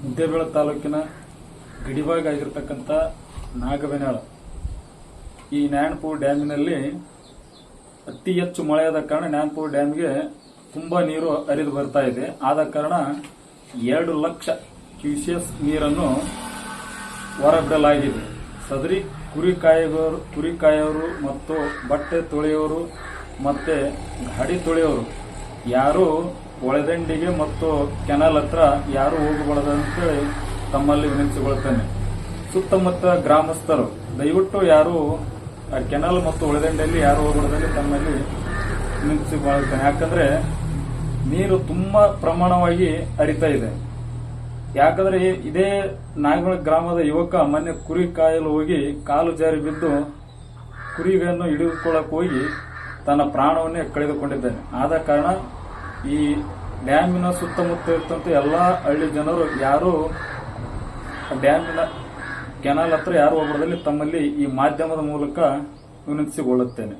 ಮುದ್ದೇಬೇಳೆ ತಾಲೂಕಿನ ಗಡಿಭಾಗ ಆಗಿರತಕ್ಕಂಥ ನಾಗಬೇನಾಳ ಈ ನ್ಯಾನ್ಪುರ್ ಡ್ಯಾಮಿನಲ್ಲಿ ಅತಿ ಹೆಚ್ಚು ಮಳೆಯಾದ ಕಾರಣ ನ್ಯಾನ್ಪುರ್ ಡ್ಯಾಮ್ಗೆ ತುಂಬಾ ನೀರು ಹರಿದು ಬರ್ತಾ ಇದೆ. ಆದ ಕಾರಣ 2 ಲಕ್ಷ ಕ್ಯೂಸೆಸ್ ನೀರನ್ನು ಹೊರಬಿಡಲಾಗಿದೆ. ಸದರಿ ಕುರಿ ಕಾಯೋರು ಮತ್ತು ಬಟ್ಟೆ ತೊಳೆಯೋರು ಮತ್ತೆ ಗಾಡಿ ತೊಳೆಯೋರು ಯಾರು ಒಳದಂಡಿಗೆ ಮತ್ತು ಕೆನಾಲ್ ಹತ್ರ ಯಾರು ಹೋಗಬಾರದು ಅಂತೇಳಿ ತಮ್ಮಲ್ಲಿ ವಿನಂತಿಸಿಕೊಳ್ಳುತ್ತೇನೆ. ಸುತ್ತಮುತ್ತ ಗ್ರಾಮಸ್ಥರು ದಯವಿಟ್ಟು ಯಾರು ಕೆನಾಲ್ ಮತ್ತು ಒಳದಂಡೆಯಲ್ಲಿ ಯಾರು ಹೋಗಬಾರದಲ್ಲಿ ತಮ್ಮಲ್ಲಿ ವಿನಂತಿಸಿಕೊಳ್ಳುತ್ತೇನೆ. ಯಾಕಂದ್ರೆ ನೀರು ತುಂಬಾ ಪ್ರಮಾಣವಾಗಿ ಹರಿತಾ ಇದೆ. ಯಾಕಂದ್ರೆ ಇದೇ ನಾಗಮಳ ಗ್ರಾಮದ ಯುವಕ ಮೊನ್ನೆ ಕುರಿ ಕಾಯಲು ಹೋಗಿ ಕಾಲು ಜಾರಿ ಬಿದ್ದು ಕುರಿಗಳನ್ನು ಹಿಡಿದುಕೊಳ್ಳಕ್ಕೆ ಹೋಗಿ ತನ್ನ ಪ್ರಾಣವನ್ನೇ ಕಳೆದುಕೊಂಡಿದ್ದಾನೆ. ಆದ ಕಾರಣ ಈ ಡ್ಯಾಮಿನ ಸುತ್ತಮುತ್ತ ಇರ್ತಂತ ಎಲ್ಲಾ ಹಳ್ಳಿ ಜನರು ಯಾರು ಡ್ಯಾಮಿನ ಕೆನಾಲ್ ಹತ್ರ ಯಾರು ಹೋಗಬಾರದಲ್ಲಿ ತಮ್ಮಲ್ಲಿ ಈ ಮಾಧ್ಯಮದ ಮೂಲಕ ವಿನಂತಿಸಿಕೊಳ್ಳುತ್ತೇನೆ.